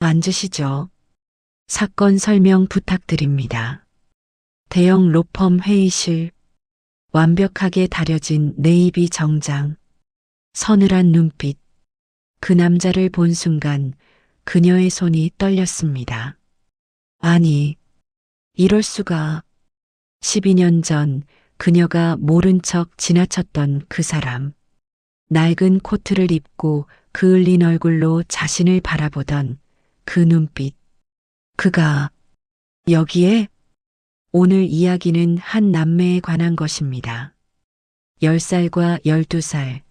앉으시죠. 사건 설명 부탁드립니다. 대형 로펌 회의실, 완벽하게 다려진 네이비 정장, 서늘한 눈빛. 그 남자를 본 순간 그녀의 손이 떨렸습니다. 아니, 이럴 수가. 12년 전 그녀가 모른 척 지나쳤던 그 사람. 낡은 코트를 입고 그을린 얼굴로 자신을 바라보던 그 눈빛. 그가 여기에? 오늘 이야기는 한 남매에 관한 것입니다. 10살과 12살,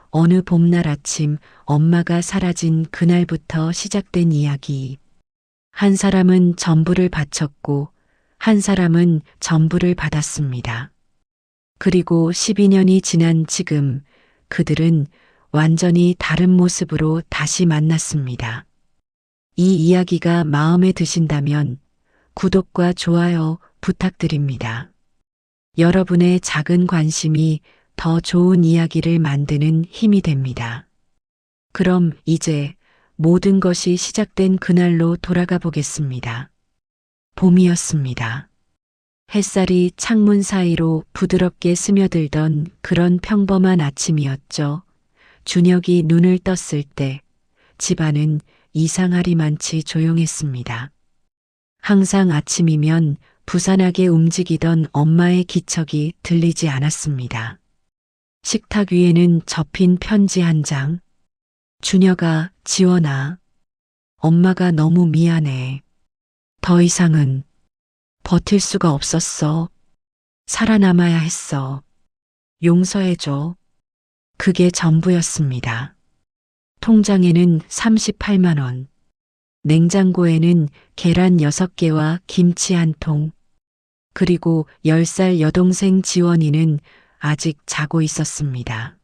어느 봄날 아침 엄마가 사라진 그날부터 시작된 이야기. 한 사람은 전부를 바쳤고 한 사람은 전부를 받았습니다. 그리고 12년이 지난 지금 그들은 완전히 다른 모습으로 다시 만났습니다. 이 이야기가 마음에 드신다면 구독과 좋아요 부탁드립니다. 여러분의 작은 관심이 더 좋은 이야기를 만드는 힘이 됩니다. 그럼 이제 모든 것이 시작된 그날로 돌아가 보겠습니다. 봄이었습니다. 햇살이 창문 사이로 부드럽게 스며들던 그런 평범한 아침이었죠. 준혁이 눈을 떴을 때 집안은 이상하리만치 조용했습니다. 항상 아침이면 부산하게 움직이던 엄마의 기척이 들리지 않았습니다. 식탁 위에는 접힌 편지 한 장. 준혁아, 지원아. 엄마가 너무 미안해. 더 이상은 버틸 수가 없었어. 살아남아야 했어. 용서해줘. 그게 전부였습니다. 통장에는 38만 원. 냉장고에는 계란 6개와 김치 한 통. 그리고 10살 여동생 지원이는 아직 자고 있었습니다.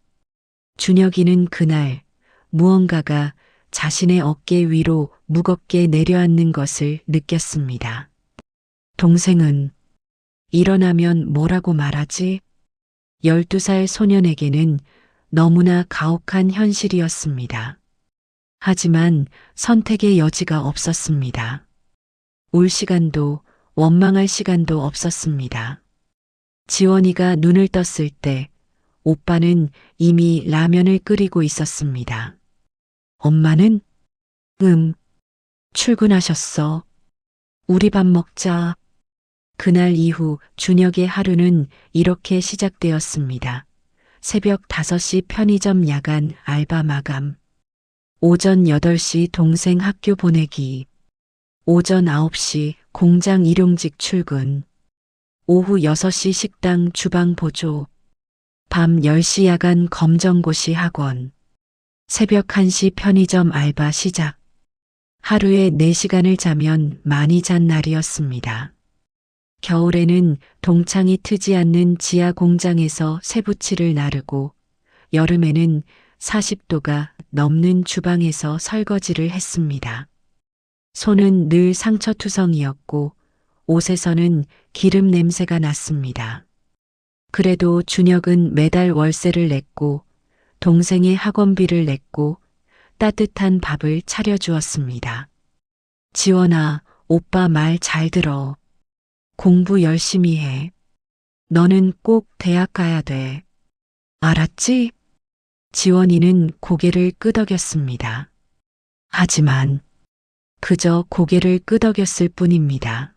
준혁이는 그날 무언가가 자신의 어깨 위로 무겁게 내려앉는 것을 느꼈습니다. 동생은 일어나면 뭐라고 말하지? 12살 소년에게는 너무나 가혹한 현실이었습니다. 하지만 선택의 여지가 없었습니다. 울 시간도 원망할 시간도 없었습니다. 지원이가 눈을 떴을 때 오빠는 이미 라면을 끓이고 있었습니다. 엄마는? 출근하셨어. 우리 밥 먹자. 그날 이후 준혁의 하루는 이렇게 시작되었습니다. 새벽 5시 편의점 야간 알바 마감. 오전 8시 동생 학교 보내기. 오전 9시 공장 일용직 출근. 오후 6시 식당 주방 보조. 밤 10시 야간 검정고시 학원. 새벽 1시 편의점 알바 시작. 하루에 4시간을 자면 많이 잔 날이었습니다. 겨울에는 동창이 트지 않는 지하 공장에서 쇠붙이를 나르고 여름에는 40도가 넘는 주방에서 설거지를 했습니다. 손은 늘 상처투성이었고 옷에서는 기름 냄새가 났습니다. 그래도 준혁은 매달 월세를 냈고 동생의 학원비를 냈고 따뜻한 밥을 차려주었습니다. 지원아, 오빠 말 잘 들어. 공부 열심히 해. 너는 꼭 대학 가야 돼. 알았지? 지원이는 고개를 끄덕였습니다. 하지만 그저 고개를 끄덕였을 뿐입니다.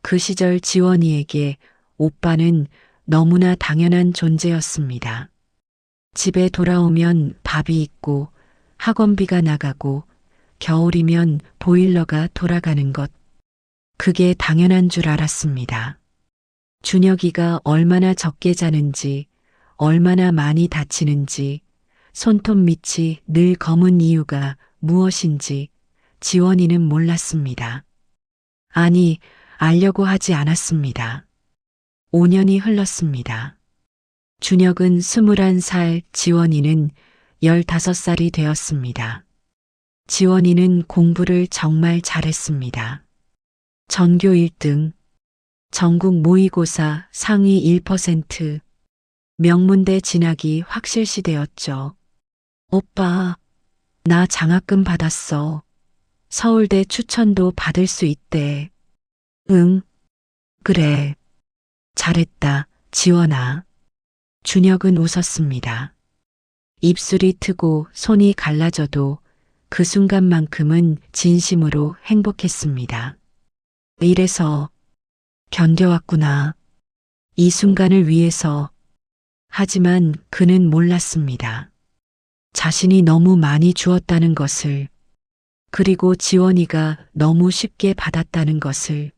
그 시절 지원이에게 오빠는 너무나 당연한 존재였습니다. 집에 돌아오면 밥이 있고 학원비가 나가고 겨울이면 보일러가 돌아가는 것. 그게 당연한 줄 알았습니다. 준혁이가 얼마나 적게 자는지, 얼마나 많이 다치는지, 손톱 밑이 늘 검은 이유가 무엇인지 지원이는 몰랐습니다. 아니, 알려고 하지 않았습니다. 5년이 흘렀습니다. 준혁은 21살, 지원이는 15살이 되었습니다. 지원이는 공부를 정말 잘했습니다. 전교 1등, 전국 모의고사 상위 1%, 명문대 진학이 확실시 되었죠. 오빠, 나 장학금 받았어. 서울대 추천도 받을 수 있대. 응, 그래. 잘했다, 지원아. 준혁은 웃었습니다. 입술이 트고 손이 갈라져도 그 순간만큼은 진심으로 행복했습니다. 이래서 견뎌왔구나. 이 순간을 위해서. 하지만 그는 몰랐습니다. 자신이 너무 많이 주었다는 것을, 그리고 지원이가 너무 쉽게 받았다는 것을.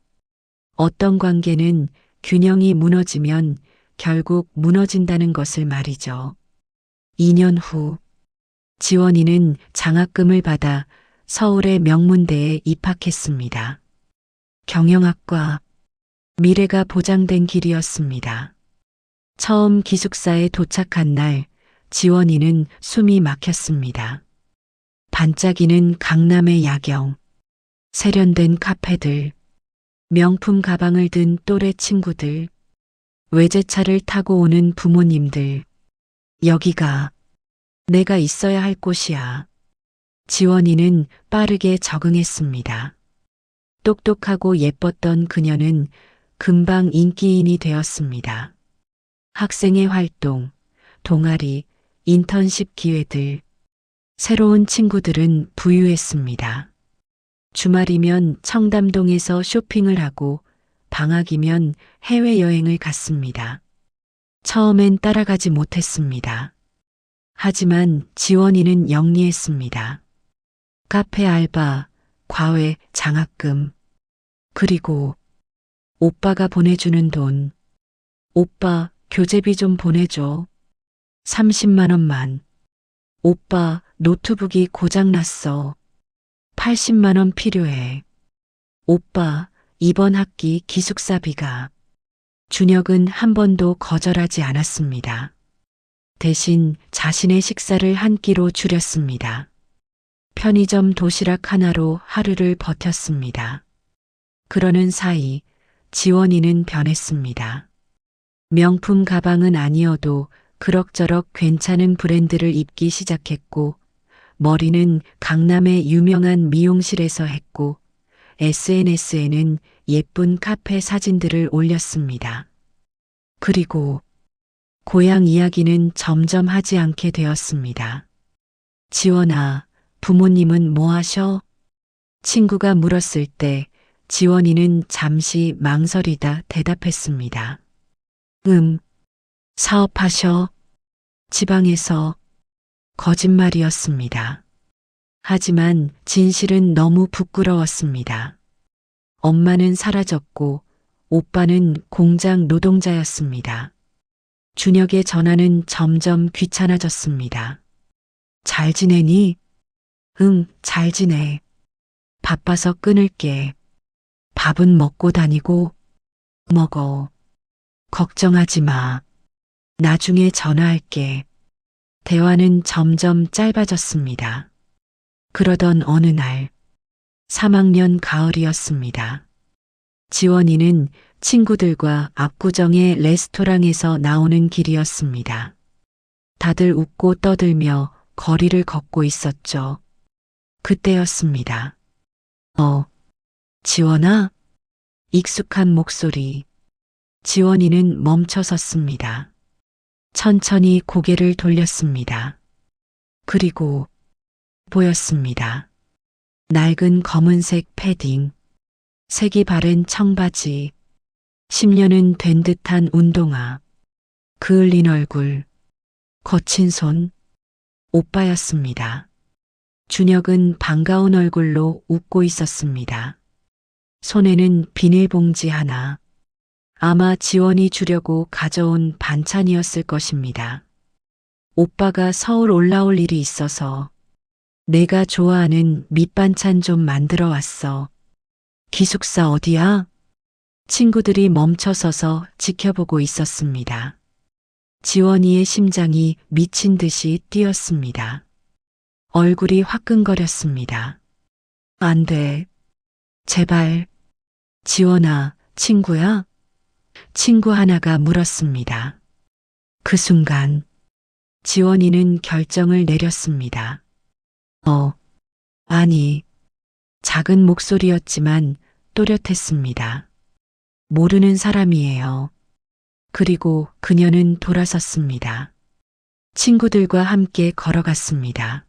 어떤 관계는 균형이 무너지면 결국 무너진다는 것을 말이죠. 2년 후, 지원이는 장학금을 받아 서울의 명문대에 입학했습니다. 경영학과, 미래가 보장된 길이었습니다. 처음 기숙사에 도착한 날, 지원이는 숨이 막혔습니다. 반짝이는 강남의 야경, 세련된 카페들, 명품 가방을 든 또래 친구들, 외제차를 타고 오는 부모님들. 여기가 내가 있어야 할 곳이야. 지원이는 빠르게 적응했습니다. 똑똑하고 예뻤던 그녀는 금방 인기인이 되었습니다. 학생의 활동, 동아리, 인턴십 기회들, 새로운 친구들은 부유했습니다. 주말이면 청담동에서 쇼핑을 하고 방학이면 해외여행을 갔습니다. 처음엔 따라가지 못했습니다. 하지만 지원이는 영리했습니다. 카페 알바, 과외, 장학금, 그리고 오빠가 보내주는 돈. 오빠, 교재비 좀 보내줘. 30만 원만. 오빠, 노트북이 고장났어. 80만 원 필요해. 오빠, 이번 학기 기숙사비가. 준혁은 한 번도 거절하지 않았습니다. 대신 자신의 식사를 한 끼로 줄였습니다. 편의점 도시락 하나로 하루를 버텼습니다. 그러는 사이 지원이는 변했습니다. 명품 가방은 아니어도 그럭저럭 괜찮은 브랜드를 입기 시작했고, 머리는 강남의 유명한 미용실에서 했고, SNS에는 예쁜 카페 사진들을 올렸습니다. 그리고 고향 이야기는 점점 하지 않게 되었습니다. 지원아, 부모님은 뭐 하셔? 친구가 물었을 때 지원이는 잠시 망설이다 대답했습니다. 사업하셔. 지방에서. 거짓말이었습니다. 하지만 진실은 너무 부끄러웠습니다. 엄마는 사라졌고 오빠는 공장 노동자였습니다. 준혁의 전화는 점점 귀찮아졌습니다. 잘 지내니? 응, 잘 지내. 바빠서 끊을게. 밥은 먹고 다니고? 먹어. 걱정하지 마. 나중에 전화할게. 대화는 점점 짧아졌습니다. 그러던 어느 날, 3학년 가을이었습니다. 지원이는 친구들과 압구정의 레스토랑에서 나오는 길이었습니다. 다들 웃고 떠들며 거리를 걷고 있었죠. 그때였습니다. 지원아? 익숙한 목소리. 지원이는 멈춰 섰습니다. 천천히 고개를 돌렸습니다. 그리고 보였습니다. 낡은 검은색 패딩, 색이 바랜 청바지, 10년은 된 듯한 운동화, 그을린 얼굴, 거친 손, 오빠였습니다. 준혁은 반가운 얼굴로 웃고 있었습니다. 손에는 비닐봉지 하나, 아마 지원이 주려고 가져온 반찬이었을 것입니다. 오빠가 서울 올라올 일이 있어서 내가 좋아하는 밑반찬 좀 만들어 왔어. 기숙사 어디야? 친구들이 멈춰서서 지켜보고 있었습니다. 지원이의 심장이 미친 듯이 뛰었습니다. 얼굴이 화끈거렸습니다. 안 돼. 제발. 지원아, 친구야? 친구 하나가 물었습니다. 그 순간 지원이는 결정을 내렸습니다. 아니. 작은 목소리였지만 또렷했습니다. 모르는 사람이에요. 그리고 그녀는 돌아섰습니다. 친구들과 함께 걸어갔습니다.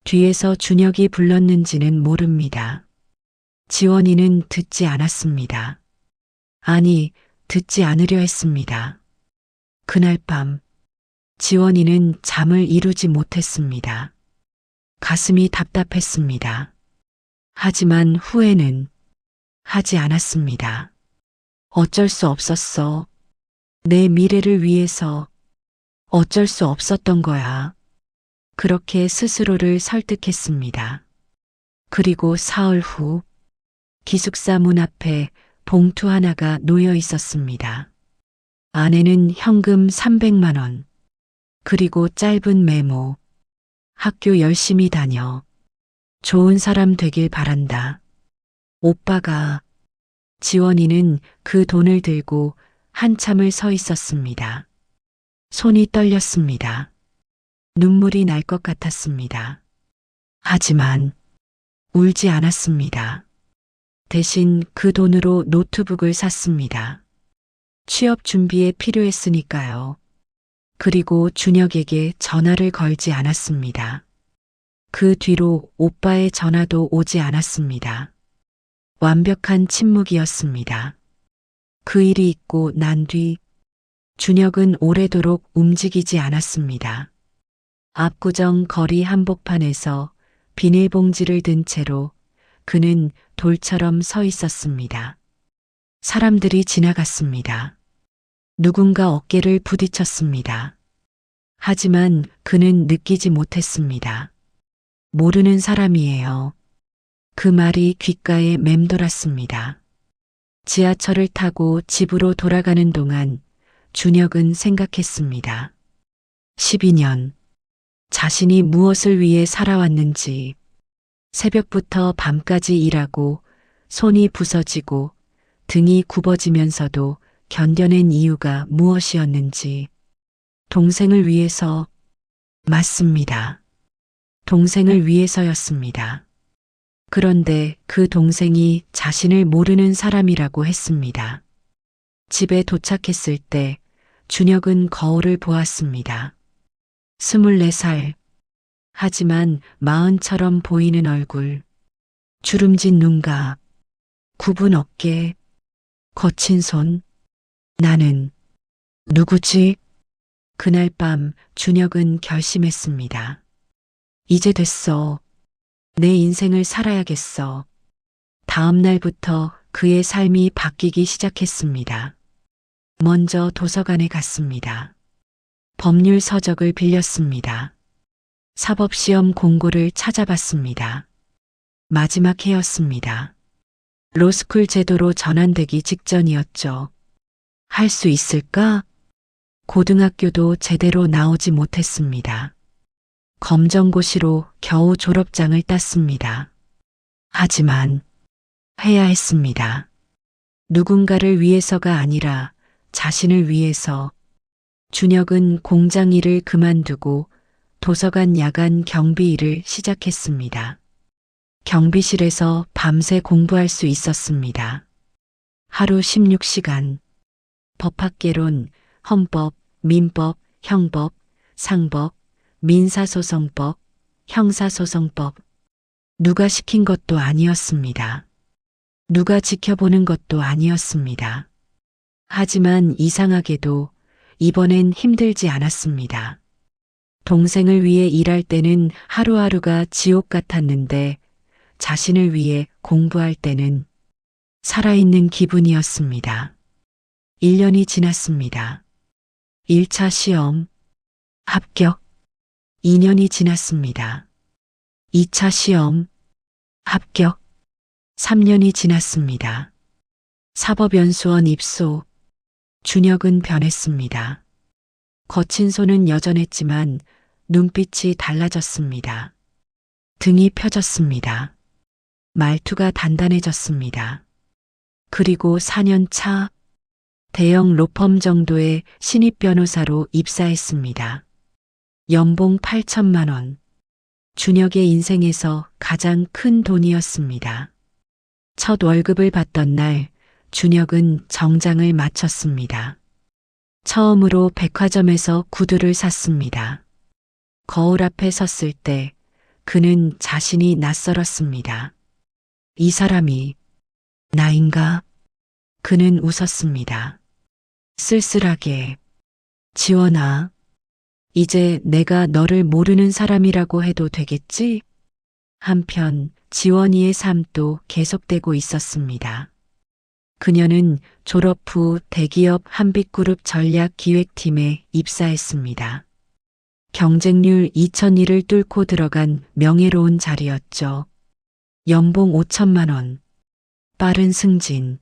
뒤에서 준혁이 불렀는지는 모릅니다. 지원이는 듣지 않았습니다. 아니, 듣지 않으려 했습니다. 그날 밤, 지원이는 잠을 이루지 못했습니다. 가슴이 답답했습니다. 하지만 후회는 하지 않았습니다. 어쩔 수 없었어. 내 미래를 위해서 어쩔 수 없었던 거야. 그렇게 스스로를 설득했습니다. 그리고 사흘 후 기숙사 문 앞에 봉투 하나가 놓여 있었습니다. 안에는 현금 300만 원, 그리고 짧은 메모. 학교 열심히 다녀. 좋은 사람 되길 바란다. 오빠가. 지원이는 그 돈을 들고 한참을 서 있었습니다. 손이 떨렸습니다. 눈물이 날 것 같았습니다. 하지만 울지 않았습니다. 대신 그 돈으로 노트북을 샀습니다. 취업 준비에 필요했으니까요. 그리고 준혁에게 전화를 걸지 않았습니다. 그 뒤로 오빠의 전화도 오지 않았습니다. 완벽한 침묵이었습니다. 그 일이 있고 난 뒤 준혁은 오래도록 움직이지 않았습니다. 압구정 거리 한복판에서 비닐봉지를 든 채로 그는 돌처럼 서 있었습니다. 사람들이 지나갔습니다. 누군가 어깨를 부딪혔습니다. 하지만 그는 느끼지 못했습니다. 모르는 사람이에요. 그 말이 귓가에 맴돌았습니다. 지하철을 타고 집으로 돌아가는 동안 준혁은 생각했습니다. 12년, 자신이 무엇을 위해 살아왔는지, 새벽부터 밤까지 일하고 손이 부서지고 등이 굽어지면서도 견뎌낸 이유가 무엇이었는지. 동생을 위해서. 맞습니다. 동생을 위해서였습니다. 그런데 그 동생이 자신을 모르는 사람이라고 했습니다. 집에 도착했을 때 준혁은 거울을 보았습니다. 24살. 하지만 40처럼 보이는 얼굴, 주름진 눈가, 굽은 어깨, 거친 손. 나는 누구지? 그날 밤 준혁은 결심했습니다. 이제 됐어. 내 인생을 살아야겠어. 다음 날부터 그의 삶이 바뀌기 시작했습니다. 먼저 도서관에 갔습니다. 법률 서적을 빌렸습니다. 사법시험 공고를 찾아봤습니다. 마지막 해였습니다. 로스쿨 제도로 전환되기 직전이었죠. 할 수 있을까? 고등학교도 제대로 나오지 못했습니다. 검정고시로 겨우 졸업장을 땄습니다. 하지만 해야 했습니다. 누군가를 위해서가 아니라 자신을 위해서. 준혁은 공장 일을 그만두고 도서관 야간 경비 일을 시작했습니다. 경비실에서 밤새 공부할 수 있었습니다. 하루 16시간. 법학개론, 헌법, 민법, 형법, 상법, 민사소송법, 형사소송법. 누가 시킨 것도 아니었습니다. 누가 지켜보는 것도 아니었습니다. 하지만 이상하게도 이번엔 힘들지 않았습니다. 동생을 위해 일할 때는 하루하루가 지옥 같았는데 자신을 위해 공부할 때는 살아있는 기분이었습니다. 1년이 지났습니다. 1차 시험, 합격. 2년이 지났습니다. 2차 시험, 합격. 3년이 지났습니다. 사법연수원 입소. 준혁은 변했습니다. 거친 손은 여전했지만 눈빛이 달라졌습니다. 등이 펴졌습니다. 말투가 단단해졌습니다. 그리고 4년 차 대형 로펌 정도의 신입 변호사로 입사했습니다. 연봉 8천만 원. 준혁의 인생에서 가장 큰 돈이었습니다. 첫 월급을 받던 날 준혁은 정장을 마쳤습니다. 처음으로 백화점에서 구두를 샀습니다. 거울 앞에 섰을 때 그는 자신이 낯설었습니다. 이 사람이 나인가? 그는 웃었습니다. 쓸쓸하게. 지원아, 이제 내가 너를 모르는 사람이라고 해도 되겠지? 한편 지원이의 삶도 계속되고 있었습니다. 그녀는 졸업 후 대기업 한빛그룹 전략기획팀에 입사했습니다. 경쟁률 2001을 뚫고 들어간 명예로운 자리였죠. 연봉 5천만 원. 빠른 승진.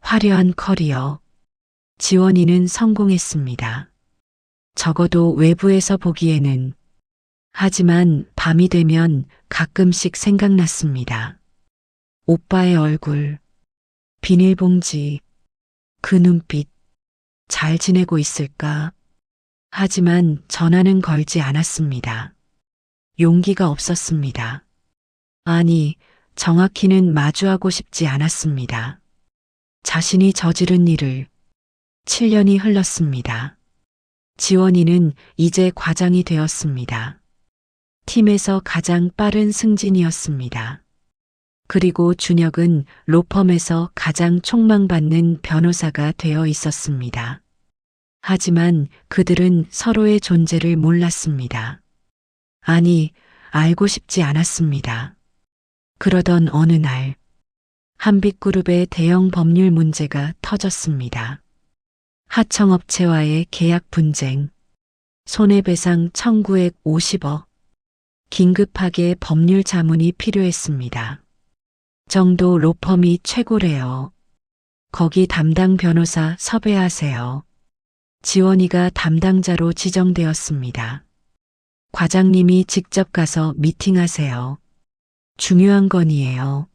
화려한 커리어. 지원이는 성공했습니다. 적어도 외부에서 보기에는. 하지만 밤이 되면 가끔씩 생각났습니다. 오빠의 얼굴, 비닐봉지, 그 눈빛, 잘 지내고 있을까? 하지만 전화는 걸지 않았습니다. 용기가 없었습니다. 아니, 정확히는 마주하고 싶지 않았습니다. 자신이 저지른 일을 7년이 흘렀습니다. 지원이는 이제 과장이 되었습니다. 팀에서 가장 빠른 승진이었습니다. 그리고 준혁은 로펌에서 가장 촉망받는 변호사가 되어 있었습니다. 하지만 그들은 서로의 존재를 몰랐습니다. 아니, 알고 싶지 않았습니다. 그러던 어느 날, 한빛그룹의 대형 법률 문제가 터졌습니다. 하청업체와의 계약 분쟁, 손해배상 청구액 50억, 긴급하게 법률 자문이 필요했습니다. 정도 로펌이 최고래요. 거기 담당 변호사 섭외하세요. 지원이가 담당자로 지정되었습니다. 과장님이 직접 가서 미팅하세요. 중요한 건이에요.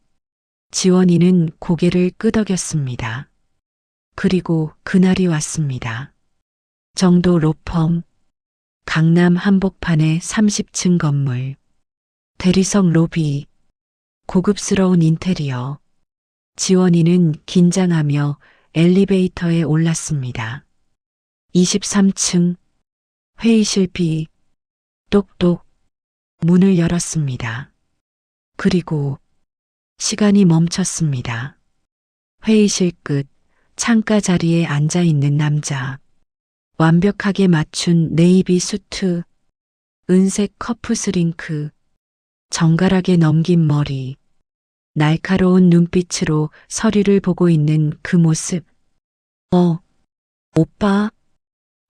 지원이는 고개를 끄덕였습니다. 그리고 그날이 왔습니다. 정도 로펌, 강남 한복판의 30층 건물, 대리석 로비, 고급스러운 인테리어. 지원이는 긴장하며 엘리베이터에 올랐습니다. 23층, 회의실 B, 똑똑, 문을 열었습니다. 그리고 시간이 멈췄습니다. 회의실 끝, 창가 자리에 앉아 있는 남자. 완벽하게 맞춘 네이비 수트, 은색 커프 스링크, 정갈하게 넘긴 머리, 날카로운 눈빛으로 서류를 보고 있는 그 모습. 오빠.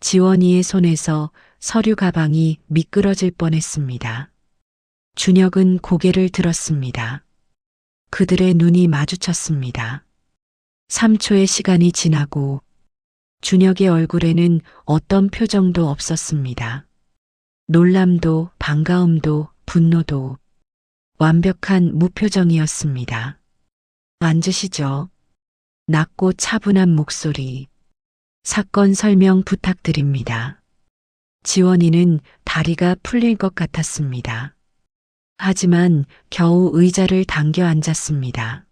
지원이의 손에서 서류 가방이 미끄러질 뻔했습니다. 준혁은 고개를 들었습니다. 그들의 눈이 마주쳤습니다. 3초의 시간이 지나고 준혁의 얼굴에는 어떤 표정도 없었습니다. 놀람도 반가움도 분노도 완벽한 무표정이었습니다. 앉으시죠. 낮고 차분한 목소리. 사건 설명 부탁드립니다. 지원이는 다리가 풀릴 것 같았습니다. 하지만 겨우 의자를 당겨 앉았습니다.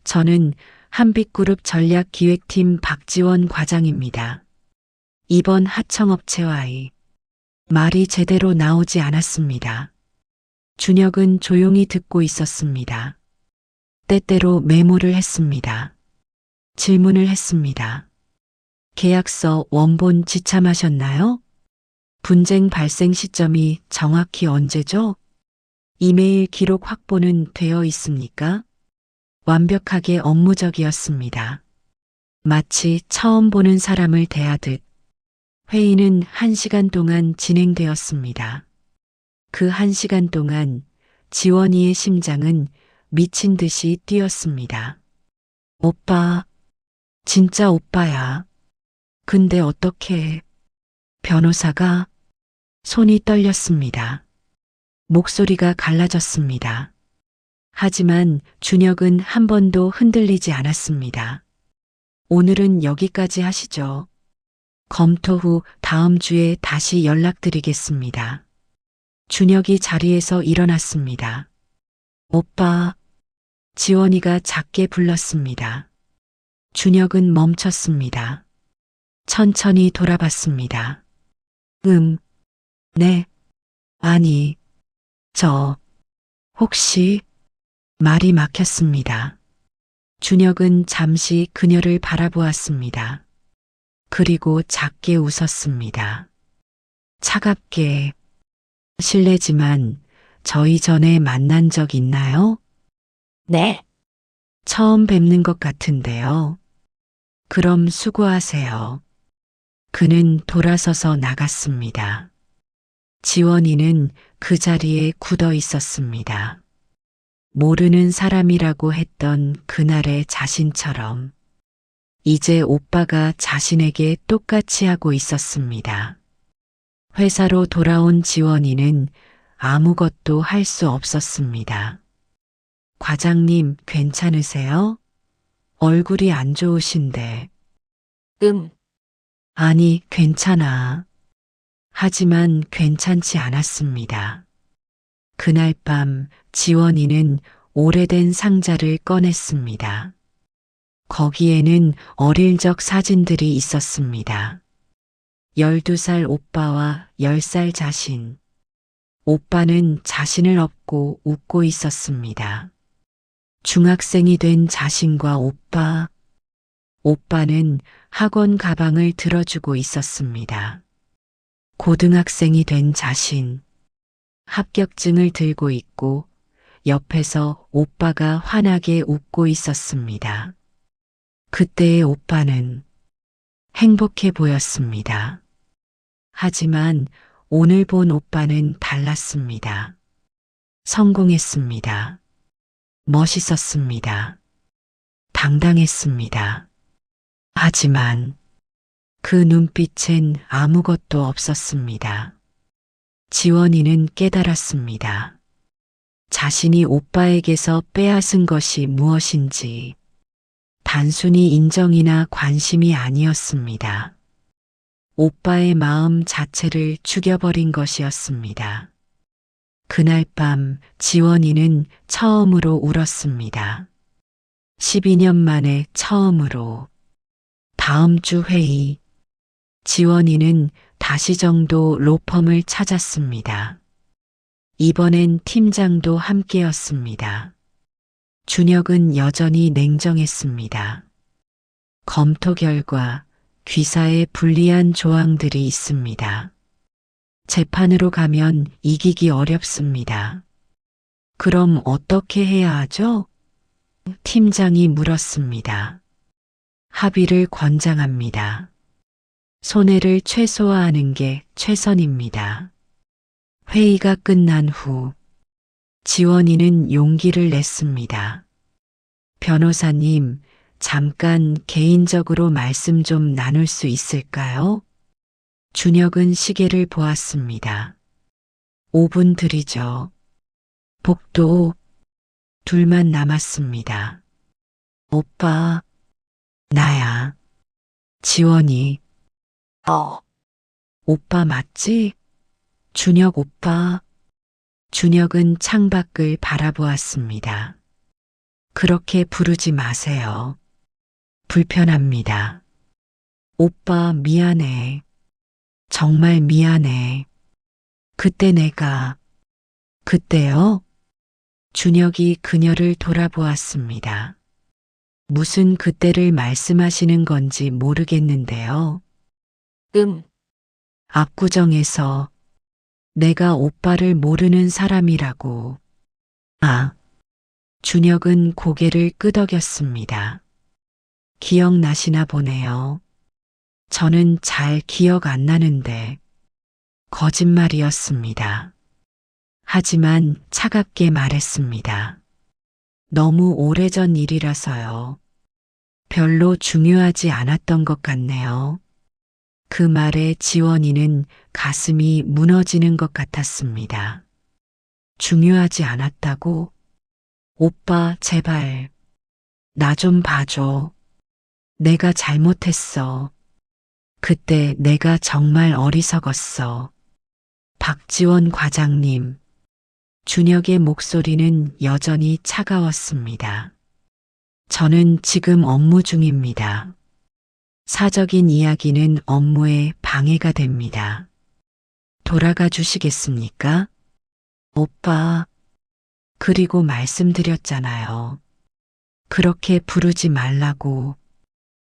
저는 한빛그룹 전략기획팀 박지원 과장입니다. 이번 하청업체와의 말이 제대로 나오지 않았습니다. 준혁은 조용히 듣고 있었습니다. 때때로 메모를 했습니다. 질문을 했습니다. 계약서 원본 지참하셨나요? 분쟁 발생 시점이 정확히 언제죠? 이메일 기록 확보는 되어 있습니까? 완벽하게 업무적이었습니다. 마치 처음 보는 사람을 대하듯 회의는 1시간 동안 진행되었습니다. 그 1시간 동안 지원이의 심장은 미친 듯이 뛰었습니다. 오빠, 진짜 오빠야. 근데 어떻게? 변호사가 손이 떨렸습니다. 목소리가 갈라졌습니다. 하지만 준혁은 한 번도 흔들리지 않았습니다. 오늘은 여기까지 하시죠. 검토 후 다음 주에 다시 연락드리겠습니다. 준혁이 자리에서 일어났습니다. 오빠, 지원이가 작게 불렀습니다. 준혁은 멈췄습니다. 천천히 돌아봤습니다. 네, 아니, 혹시, 말이 막혔습니다. 준혁은 잠시 그녀를 바라보았습니다. 그리고 작게 웃었습니다. 차갑게, 실례지만 저희 전에 만난 적 있나요? 네, 처음 뵙는 것 같은데요. 그럼 수고하세요. 그는 돌아서서 나갔습니다. 지원이는 그 자리에 굳어 있었습니다. 모르는 사람이라고 했던 그날의 자신처럼 이제 오빠가 자신에게 똑같이 하고 있었습니다. 회사로 돌아온 지원이는 아무것도 할 수 없었습니다. 과장님, 괜찮으세요? 얼굴이 안 좋으신데. 아니, 괜찮아. 하지만 괜찮지 않았습니다. 그날 밤 지원이는 오래된 상자를 꺼냈습니다. 거기에는 어릴 적 사진들이 있었습니다. 12살 오빠와 10살 자신. 오빠는 자신을 업고 웃고 있었습니다. 중학생이 된 자신과 오빠. 오빠는 학원 가방을 들어주고 있었습니다. 고등학생이 된 자신. 합격증을 들고 있고 옆에서 오빠가 환하게 웃고 있었습니다. 그때의 오빠는 행복해 보였습니다. 하지만 오늘 본 오빠는 달랐습니다. 성공했습니다. 멋있었습니다. 당당했습니다. 하지만 그 눈빛엔 아무것도 없었습니다. 지원이는 깨달았습니다. 자신이 오빠에게서 빼앗은 것이 무엇인지 단순히 인정이나 관심이 아니었습니다. 오빠의 마음 자체를 죽여버린 것이었습니다. 그날 밤 지원이는 처음으로 울었습니다. 12년 만에 처음으로. 다음 주 회의. 지원이는 다시정도 로펌을 찾았습니다. 이번엔 팀장도 함께였습니다. 준혁은 여전히 냉정했습니다. 검토 결과 귀사에 불리한 조항들이 있습니다. 재판으로 가면 이기기 어렵습니다. 그럼 어떻게 해야 하죠? 팀장이 물었습니다. 합의를 권장합니다. 손해를 최소화하는 게 최선입니다. 회의가 끝난 후 지원이는 용기를 냈습니다. 변호사님, 잠깐 개인적으로 말씀 좀 나눌 수 있을까요? 준혁은 시계를 보았습니다. 5분 드리죠. 복도 둘만 남았습니다. 오빠, 나야. 지원이. 오빠 맞지? 준혁 오빠. 준혁은 창밖을 바라보았습니다. 그렇게 부르지 마세요. 불편합니다. 오빠 미안해. 정말 미안해. 그때 그때요? 준혁이 그녀를 돌아보았습니다. 무슨 그때를 말씀하시는 건지 모르겠는데요. 압구정에서 내가 오빠를 모르는 사람이라고. 준혁은 고개를 끄덕였습니다. 기억나시나 보네요. 저는 잘 기억 안 나는데. 거짓말이었습니다. 하지만 차갑게 말했습니다. 너무 오래전 일이라서요. 별로 중요하지 않았던 것 같네요. 그 말에 지원이는 가슴이 무너지는 것 같았습니다. 중요하지 않았다고? 오빠, 제발. 나 좀 봐줘. 내가 잘못했어. 그때 내가 정말 어리석었어. 박지원 과장님. 준혁의 목소리는 여전히 차가웠습니다. 저는 지금 업무 중입니다. 사적인 이야기는 업무에 방해가 됩니다. 돌아가 주시겠습니까? 오빠. 그리고 말씀드렸잖아요. 그렇게 부르지 말라고.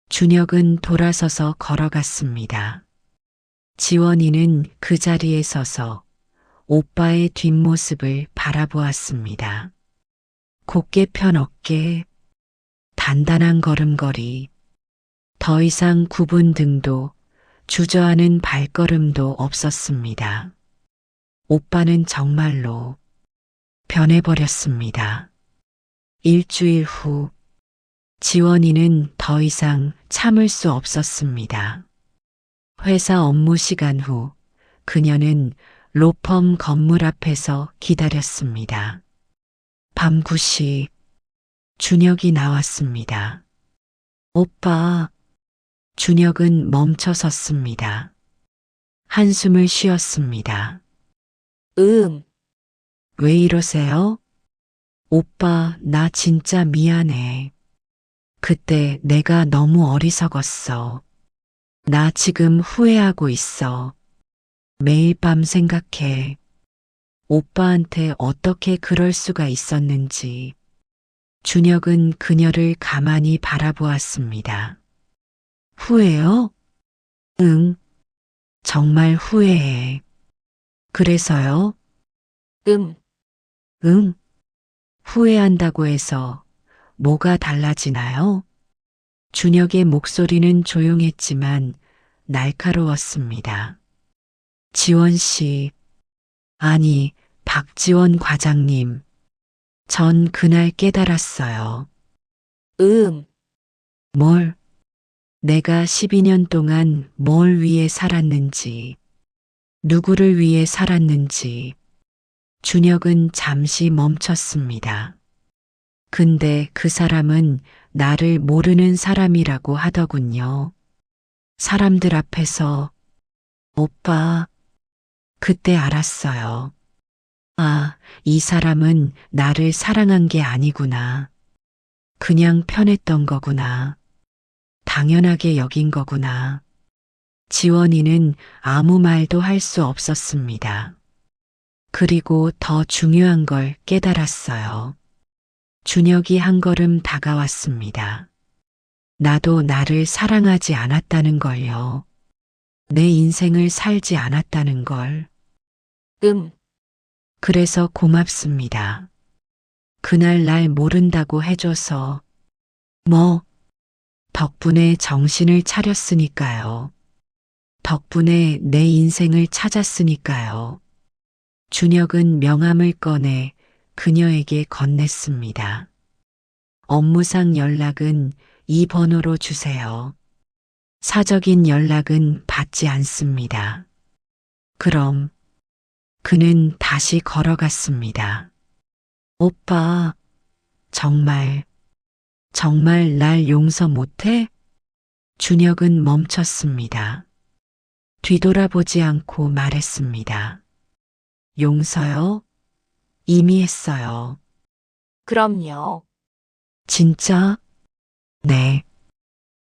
준혁은 돌아서서 걸어갔습니다. 지원이는 그 자리에 서서 오빠의 뒷모습을 바라보았습니다. 곧게 편 어깨, 단단한 걸음걸이, 더 이상 굽은 등도 주저하는 발걸음도 없었습니다. 오빠는 정말로 변해버렸습니다. 일주일 후, 지원이는 더 이상 참을 수 없었습니다. 회사 업무 시간 후, 그녀는 로펌 건물 앞에서 기다렸습니다. 밤 9시, 준혁이 나왔습니다. 오빠. 준혁은 멈춰 섰습니다. 한숨을 쉬었습니다. 왜 이러세요? 오빠, 나 진짜 미안해. 그때 내가 너무 어리석었어. 나 지금 후회하고 있어. 매일 밤 생각해. 오빠한테 어떻게 그럴 수가 있었는지. 준혁은 그녀를 가만히 바라보았습니다. 후회요? 응. 정말 후회해. 그래서요? 응. 후회한다고 해서 뭐가 달라지나요? 준혁의 목소리는 조용했지만 날카로웠습니다. 지원 씨. 아니, 박지원 과장님. 전 그날 깨달았어요. 뭘? 내가 12년 동안 뭘 위해 살았는지, 누구를 위해 살았는지. 준혁은 잠시 멈췄습니다. 근데 그 사람은 나를 모르는 사람이라고 하더군요. 사람들 앞에서. 오빠. 그때 알았어요. 아, 이 사람은 나를 사랑한 게 아니구나. 그냥 편했던 거구나. 당연하게 여긴 거구나. 지원이는 아무 말도 할 수 없었습니다. 그리고 더 중요한 걸 깨달았어요. 준혁이 한 걸음 다가왔습니다. 나도 나를 사랑하지 않았다는 걸요. 내 인생을 살지 않았다는 걸. 그래서 고맙습니다. 그날 날 모른다고 해줘서. 뭐, 덕분에 정신을 차렸으니까요. 덕분에 내 인생을 찾았으니까요. 준혁은 명함을 꺼내 그녀에게 건넸습니다. 업무상 연락은 이 번호로 주세요. 사적인 연락은 받지 않습니다. 그럼 그는 다시 걸어갔습니다. 오빠, 정말 날 용서 못해? 준혁은 멈췄습니다. 뒤돌아보지 않고 말했습니다. 용서요? 이미 했어요. 그럼요. 진짜? 네.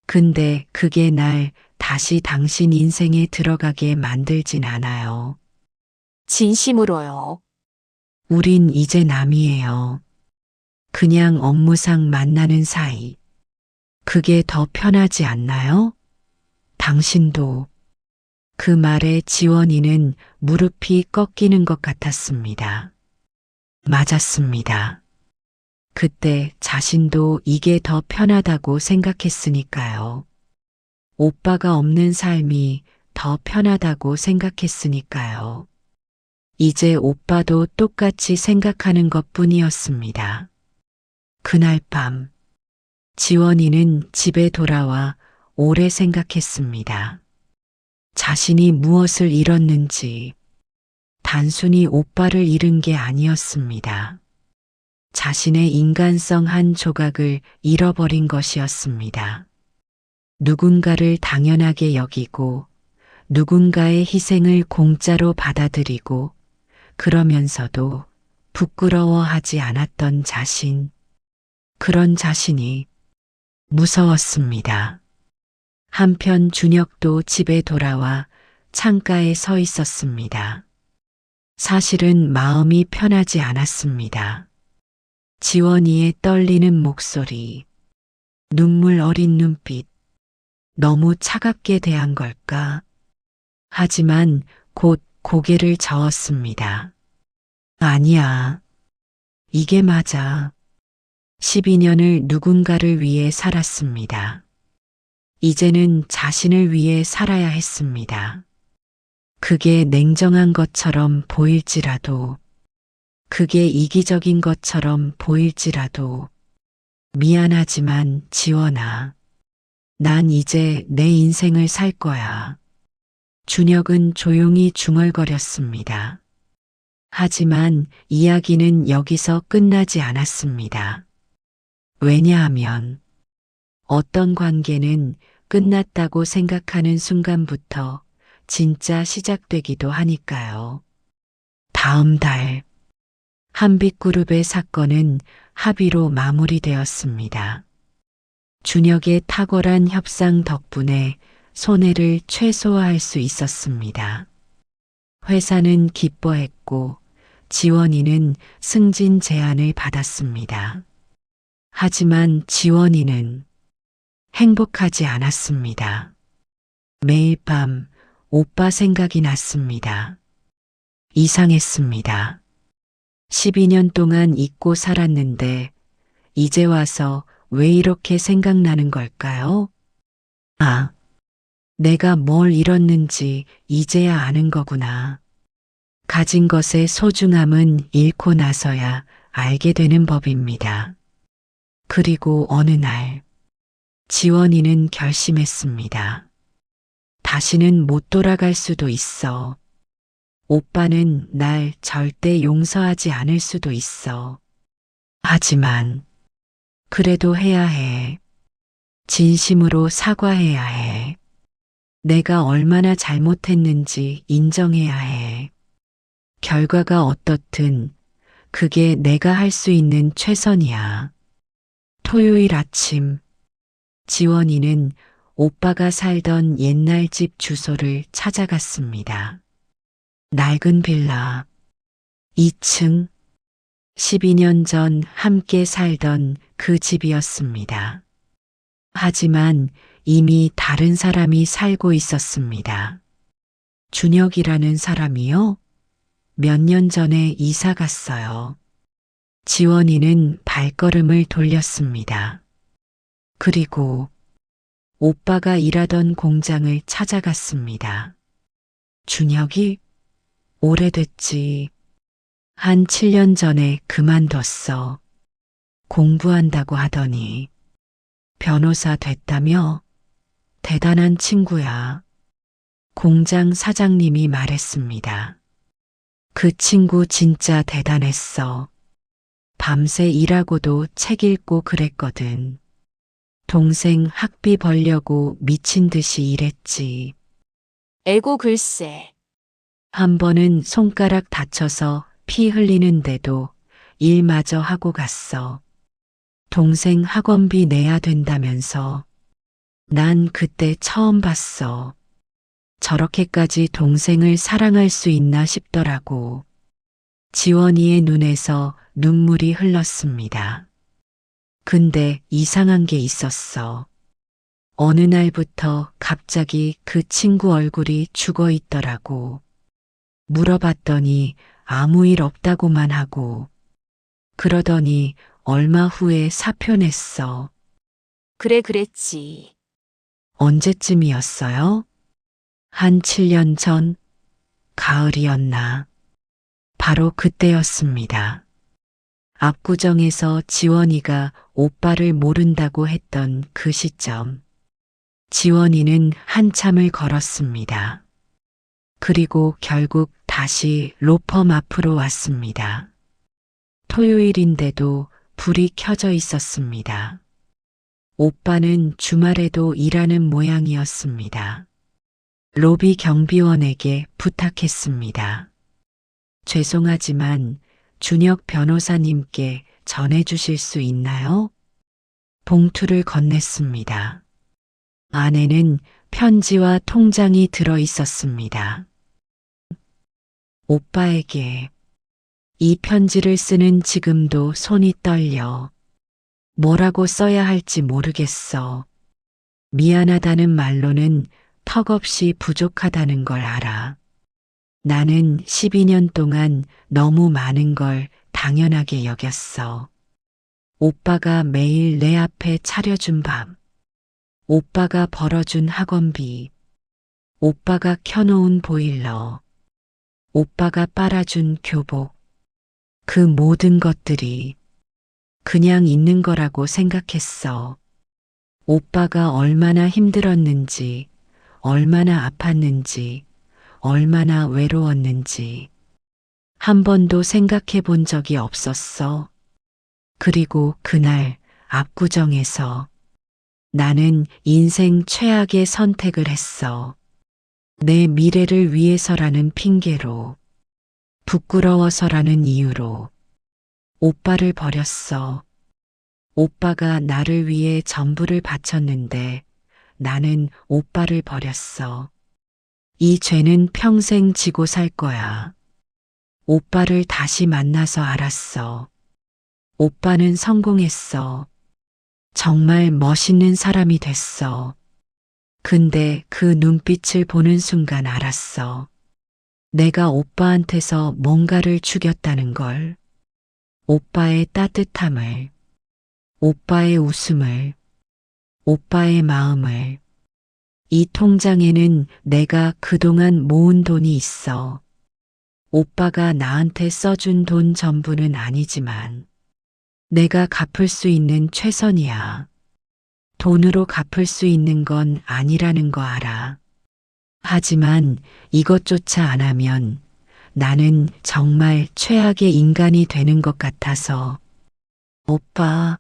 근데 그게 날 다시 당신 인생에 들어가게 만들진 않아요. 진심으로요. 우린 이제 남이에요. 그냥 업무상 만나는 사이. 그게 더 편하지 않나요? 당신도. 그 말에 지원이는 무릎이 꺾이는 것 같았습니다. 맞았습니다. 그때 자신도 이게 더 편하다고 생각했으니까요. 오빠가 없는 삶이 더 편하다고 생각했으니까요. 이제 오빠도 똑같이 생각하는 것 뿐이었습니다. 그날 밤, 지원이는 집에 돌아와 오래 생각했습니다. 자신이 무엇을 잃었는지, 단순히 오빠를 잃은 게 아니었습니다. 자신의 인간성 한 조각을 잃어버린 것이었습니다. 누군가를 당연하게 여기고 누군가의 희생을 공짜로 받아들이고 그러면서도 부끄러워하지 않았던 자신, 그런 자신이 무서웠습니다. 한편 준혁도 집에 돌아와 창가에 서 있었습니다. 사실은 마음이 편하지 않았습니다. 지원이의 떨리는 목소리, 눈물 어린 눈빛, 너무 차갑게 대한 걸까? 하지만 곧 고개를 저었습니다. 아니야. 이게 맞아. 12년을 누군가를 위해 살았습니다. 이제는 자신을 위해 살아야 했습니다. 그게 냉정한 것처럼 보일지라도, 그게 이기적인 것처럼 보일지라도, 미안하지만 지원아, 난 이제 내 인생을 살 거야. 준혁은 조용히 중얼거렸습니다. 하지만 이야기는 여기서 끝나지 않았습니다. 왜냐하면 어떤 관계는 끝났다고 생각하는 순간부터 진짜 시작되기도 하니까요. 다음 달 한빛그룹의 사건은 합의로 마무리되었습니다. 준혁의 탁월한 협상 덕분에 손해를 최소화할 수 있었습니다. 회사는 기뻐했고 지원이는 승진 제안을 받았습니다. 하지만 지원이는 행복하지 않았습니다. 매일 밤 오빠 생각이 났습니다. 이상했습니다. 12년 동안 잊고 살았는데 이제 와서 왜 이렇게 생각나는 걸까요? 아, 내가 뭘 잃었는지 이제야 아는 거구나. 가진 것의 소중함은 잃고 나서야 알게 되는 법입니다. 그리고 어느 날 지원이는 결심했습니다. 다시는 못 돌아갈 수도 있어. 오빠는 날 절대 용서하지 않을 수도 있어. 하지만 그래도 해야 해. 진심으로 사과해야 해. 내가 얼마나 잘못했는지 인정해야 해. 결과가 어떻든 그게 내가 할 수 있는 최선이야. 토요일 아침, 지원이는 오빠가 살던 옛날 집 주소를 찾아갔습니다. 낡은 빌라, 2층, 12년 전 함께 살던 그 집이었습니다. 하지만 이미 다른 사람이 살고 있었습니다. 준혁이라는 사람이요? 몇 년 전에 이사 갔어요. 지원이는 발걸음을 돌렸습니다. 그리고 오빠가 일하던 공장을 찾아갔습니다. 준혁이? 오래됐지. 한 7년 전에 그만뒀어. 공부한다고 하더니. 변호사 됐다며? 대단한 친구야. 공장 사장님이 말했습니다. 그 친구 진짜 대단했어. 밤새 일하고도 책 읽고 그랬거든. 동생 학비 벌려고 미친 듯이 일했지. 에고 글쎄. 한 번은 손가락 다쳐서 피 흘리는데도 일마저 하고 갔어. 동생 학원비 내야 된다면서. 난 그때 처음 봤어. 저렇게까지 동생을 사랑할 수 있나 싶더라고. 지원이의 눈에서 눈물이 흘렀습니다. 근데 이상한 게 있었어. 어느 날부터 갑자기 그 친구 얼굴이 죽어 있더라고. 물어봤더니 아무 일 없다고만 하고. 그러더니 얼마 후에 사표 냈어. 그래 그랬지. 언제쯤이었어요? 한 7년 전, 가을이었나. 바로 그때였습니다. 압구정에서 지원이가 오빠를 모른다고 했던 그 시점. 지원이는 한참을 걸었습니다. 그리고 결국 다시 로펌 앞으로 왔습니다. 토요일인데도 불이 켜져 있었습니다. 오빠는 주말에도 일하는 모양이었습니다. 로비 경비원에게 부탁했습니다. 죄송하지만 준혁 변호사님께 전해주실 수 있나요? 봉투를 건넸습니다. 안에는 편지와 통장이 들어 있었습니다. 오빠에게 이 편지를 쓰는 지금도 손이 떨려. 뭐라고 써야 할지 모르겠어. 미안하다는 말로는 턱없이 부족하다는 걸 알아. 나는 12년 동안 너무 많은 걸 당연하게 여겼어. 오빠가 매일 내 앞에 차려준 밥, 오빠가 벌어준 학원비, 오빠가 켜놓은 보일러, 오빠가 빨아준 교복, 그 모든 것들이 그냥 있는 거라고 생각했어. 오빠가 얼마나 힘들었는지, 얼마나 아팠는지, 얼마나 외로웠는지 한 번도 생각해 본 적이 없었어. 그리고 그날 압구정에서 나는 인생 최악의 선택을 했어. 내 미래를 위해서라는 핑계로, 부끄러워서라는 이유로 오빠를 버렸어. 오빠가 나를 위해 전부를 바쳤는데 나는 오빠를 버렸어. 이 죄는 평생 지고 살 거야. 오빠를 다시 만나서 알았어. 오빠는 성공했어. 정말 멋있는 사람이 됐어. 근데 그 눈빛을 보는 순간 알았어. 내가 오빠한테서 뭔가를 죽였다는 걸. 오빠의 따뜻함을, 오빠의 웃음을, 오빠의 마음을. 이 통장에는 내가 그동안 모은 돈이 있어. 오빠가 나한테 써준 돈 전부는 아니지만 내가 갚을 수 있는 최선이야. 돈으로 갚을 수 있는 건 아니라는 거 알아. 하지만 이것조차 안 하면 나는 정말 최악의 인간이 되는 것 같아서. 오빠,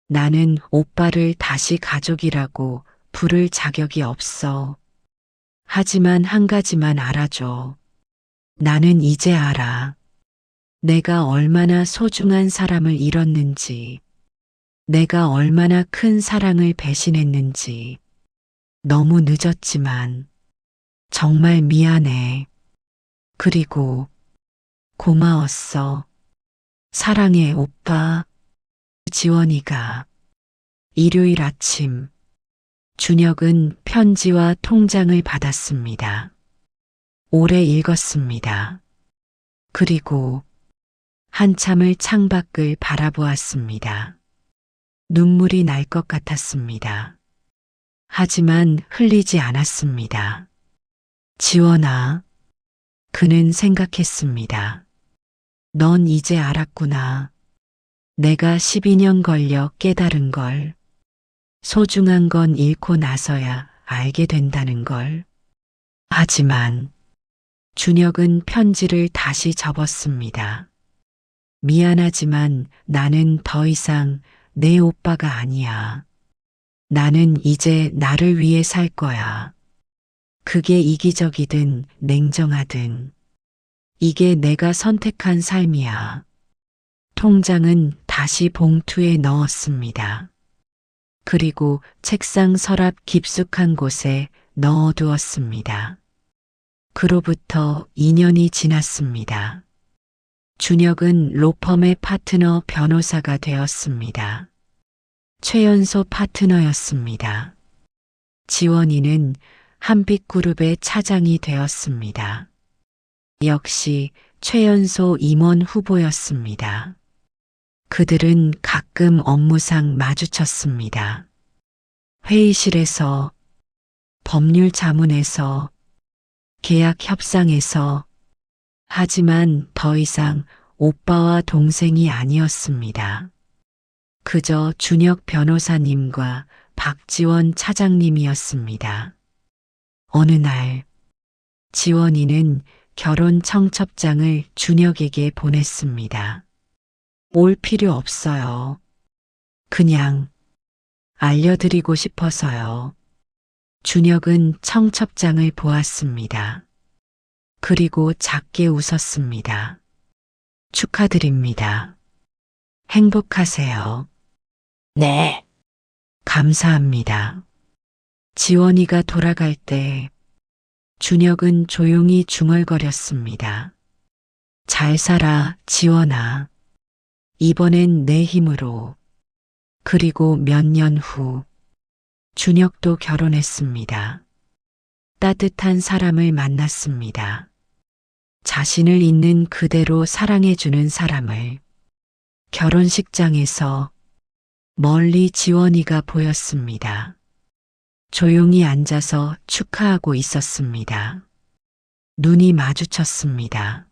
나는 오빠를 다시 가족이라고 부를 자격이 없어. 하지만 한 가지만 알아줘. 나는 이제 알아. 내가 얼마나 소중한 사람을 잃었는지, 내가 얼마나 큰 사랑을 배신했는지. 너무 늦었지만 정말 미안해. 그리고 고마웠어. 사랑해, 오빠. 지원이가. 일요일 아침 준혁은 편지와 통장을 받았습니다. 오래 읽었습니다. 그리고 한참을 창밖을 바라보았습니다. 눈물이 날 것 같았습니다. 하지만 흘리지 않았습니다. 지원아, 그는 생각했습니다. 넌 이제 알았구나. 내가 12년 걸려 깨달은 걸. 소중한 건 잃고 나서야 알게 된다는 걸. 하지만 준혁은 편지를 다시 접었습니다. 미안하지만 나는 더 이상 내 오빠가 아니야. 나는 이제 나를 위해 살 거야. 그게 이기적이든 냉정하든. 이게 내가 선택한 삶이야. 통장은 다시 봉투에 넣었습니다. 그리고 책상 서랍 깊숙한 곳에 넣어두었습니다. 그로부터 2년이 지났습니다. 준혁은 로펌의 파트너 변호사가 되었습니다. 최연소 파트너였습니다. 지원이는 한빛그룹의 차장이 되었습니다. 역시 최연소 임원 후보였습니다. 그들은 가끔 업무상 마주쳤습니다. 회의실에서, 법률 자문에서, 계약 협상에서. 하지만 더 이상 오빠와 동생이 아니었습니다. 그저 준혁 변호사님과 박지원 차장님이었습니다. 어느 날 지원이는 결혼 청첩장을 준혁에게 보냈습니다. 올 필요 없어요. 그냥 알려드리고 싶어서요. 준혁은 청첩장을 보았습니다. 그리고 작게 웃었습니다. 축하드립니다. 행복하세요. 네. 감사합니다. 지원이가 돌아갈 때 준혁은 조용히 중얼거렸습니다. 잘 살아, 지원아. 이번엔 내 힘으로. 그리고 몇 년 후, 준혁도 결혼했습니다. 따뜻한 사람을 만났습니다. 자신을 있는 그대로 사랑해주는 사람을. 결혼식장에서 멀리 지원이가 보였습니다. 조용히 앉아서 축하하고 있었습니다. 눈이 마주쳤습니다.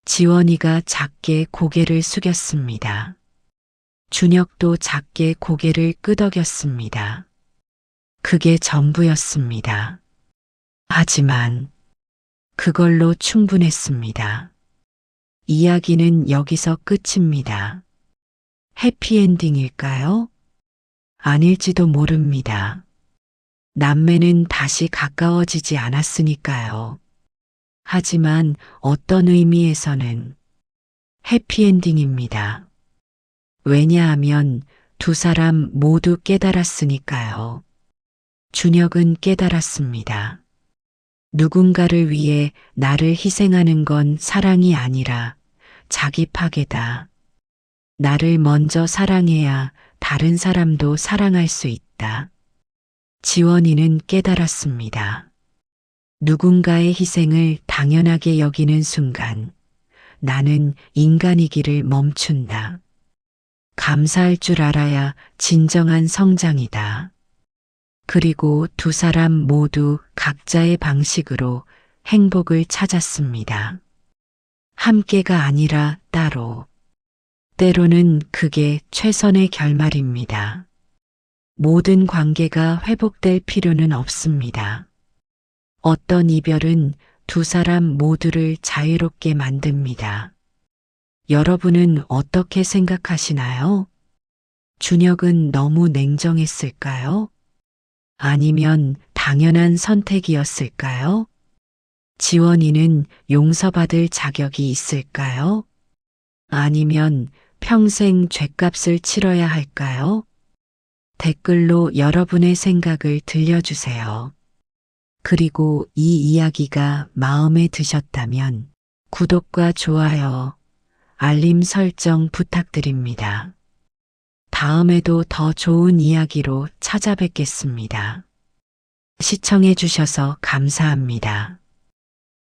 지원이가 작게 고개를 숙였습니다. 준혁도 작게 고개를 끄덕였습니다. 그게 전부였습니다. 하지만 그걸로 충분했습니다. 이야기는 여기서 끝입니다. 해피엔딩일까요? 아닐지도 모릅니다. 남매는 다시 가까워지지 않았으니까요. 하지만 어떤 의미에서는 해피엔딩입니다. 왜냐하면 두 사람 모두 깨달았으니까요. 준혁은 깨달았습니다. 누군가를 위해 나를 희생하는 건 사랑이 아니라 자기 파괴다. 나를 먼저 사랑해야 다른 사람도 사랑할 수 있다. 지원이는 깨달았습니다. 누군가의 희생을 당연하게 여기는 순간 나는 인간이기를 멈춘다. 감사할 줄 알아야 진정한 성장이다. 그리고 두 사람 모두 각자의 방식으로 행복을 찾았습니다. 함께가 아니라 따로. 때로는 그게 최선의 결말입니다. 모든 관계가 회복될 필요는 없습니다. 어떤 이별은 두 사람 모두를 자유롭게 만듭니다. 여러분은 어떻게 생각하시나요? 준혁은 너무 냉정했을까요? 아니면 당연한 선택이었을까요? 지원이는 용서받을 자격이 있을까요? 아니면 평생 죗값을 치러야 할까요? 댓글로 여러분의 생각을 들려주세요. 그리고 이 이야기가 마음에 드셨다면 구독과 좋아요, 알림 설정 부탁드립니다. 다음에도 더 좋은 이야기로 찾아뵙겠습니다. 시청해 주셔서 감사합니다.